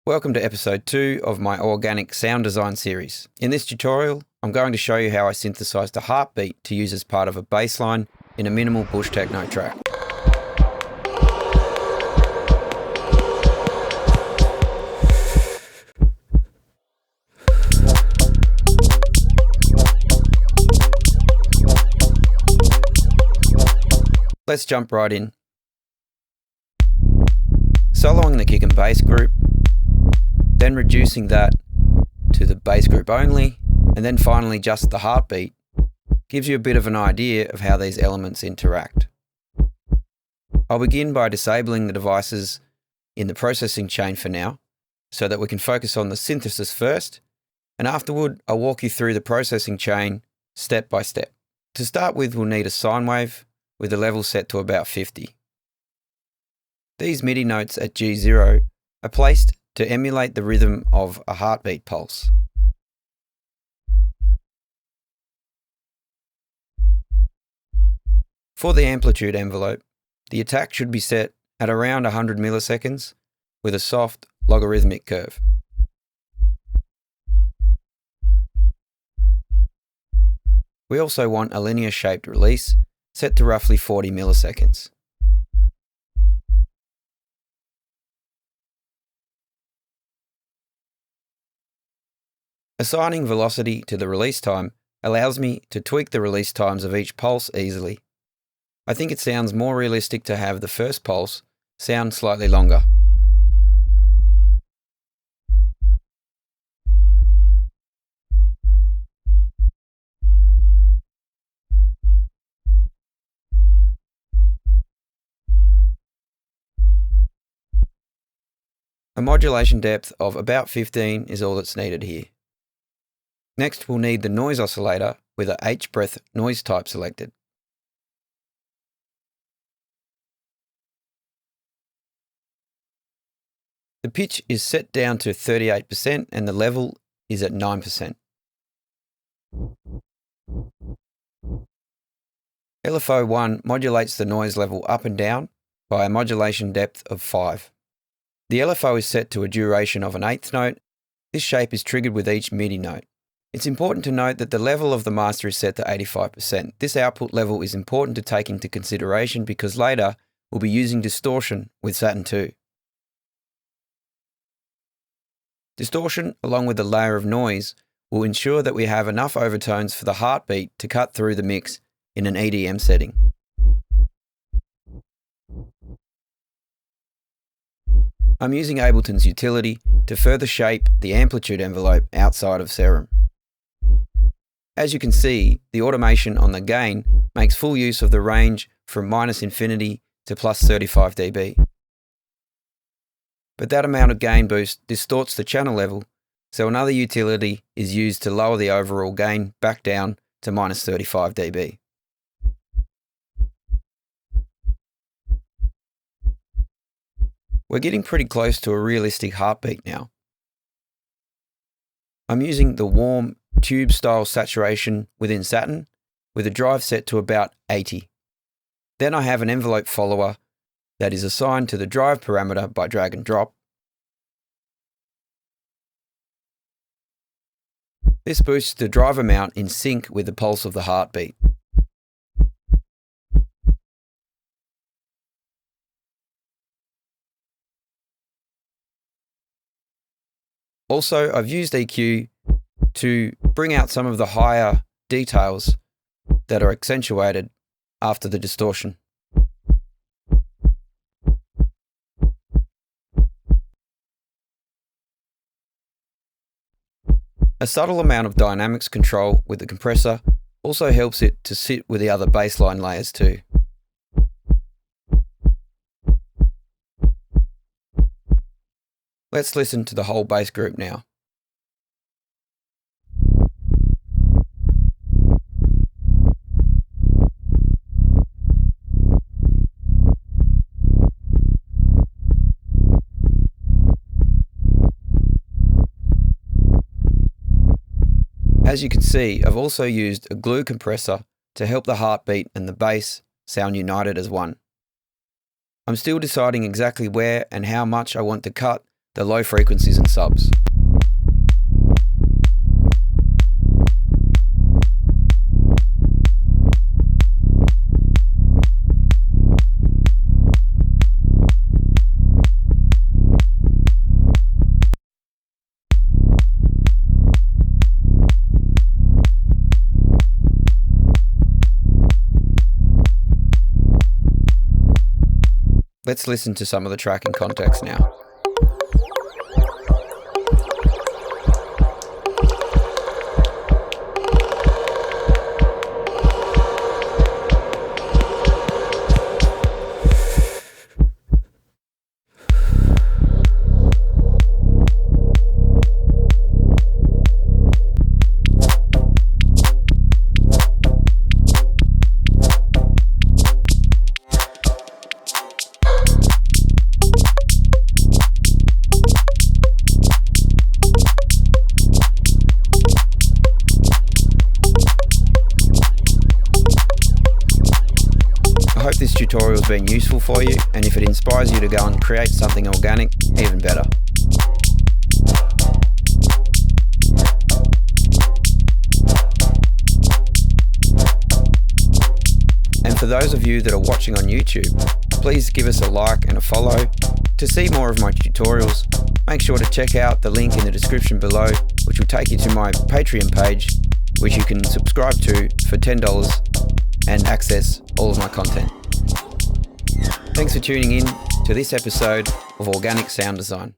Welcome to episode 2 of my organic sound design series. In this tutorial, I'm going to show you how I synthesized a heartbeat to use as part of a bass line in a minimal bush techno track. Let's jump right in. Soloing the kick and bass group, then reducing that to the bass group only, and then finally just the heartbeat, gives you a bit of an idea of how these elements interact. I'll begin by disabling the devices in the processing chain for now, so that we can focus on the synthesis first, and afterward I'll walk you through the processing chain step by step. To start with, we'll need a sine wave with the level set to about 50. These MIDI notes at G0 are placed to emulate the rhythm of a heartbeat pulse. For the amplitude envelope, the attack should be set at around 100 milliseconds with a soft logarithmic curve. We also want a linear shaped release set to roughly 40 milliseconds. Assigning velocity to the release time allows me to tweak the release times of each pulse easily. I think it sounds more realistic to have the first pulse sound slightly longer. A modulation depth of about 15 is all that's needed here. Next, we'll need the noise oscillator with a H-breath noise type selected. The pitch is set down to 38% and the level is at 9%. LFO1 modulates the noise level up and down by a modulation depth of 5. The LFO is set to a duration of an eighth note. This shape is triggered with each MIDI note. It's important to note that the level of the master is set to 85%. This output level is important to take into consideration because later we'll be using distortion with Saturn II. Distortion, along with a layer of noise, will ensure that we have enough overtones for the heartbeat to cut through the mix in an EDM setting. I'm using Ableton's utility to further shape the amplitude envelope outside of Serum. As you can see, the automation on the gain makes full use of the range from -infinity to plus 35 dB. But that amount of gain boost distorts the channel level, so another utility is used to lower the overall gain back down to -35 dB. We're getting pretty close to a realistic heartbeat now. I'm using the warm tube style saturation within Saturn with a drive set to about 80. Then I have an envelope follower that is assigned to the drive parameter by drag and drop. This boosts the drive amount in sync with the pulse of the heartbeat. Also, I've used EQ to bring out some of the higher details that are accentuated after the distortion. A subtle amount of dynamics control with the compressor also helps it to sit with the other bassline layers too. Let's listen to the whole bass group now. As you can see, I've also used a glue compressor to help the heartbeat and the bass sound united as one. I'm still deciding exactly where and how much I want to cut the low frequencies and subs. Let's listen to some of the track in context now. I hope this tutorial has been useful for you, and if it inspires you to go and create something organic, even better. And for those of you that are watching on YouTube, please give us a like and a follow. To see more of my tutorials, make sure to check out the link in the description below, which will take you to my Patreon page, which you can subscribe to for $10 and access all of my content. Thanks for tuning in to this episode of Organic Sound Design.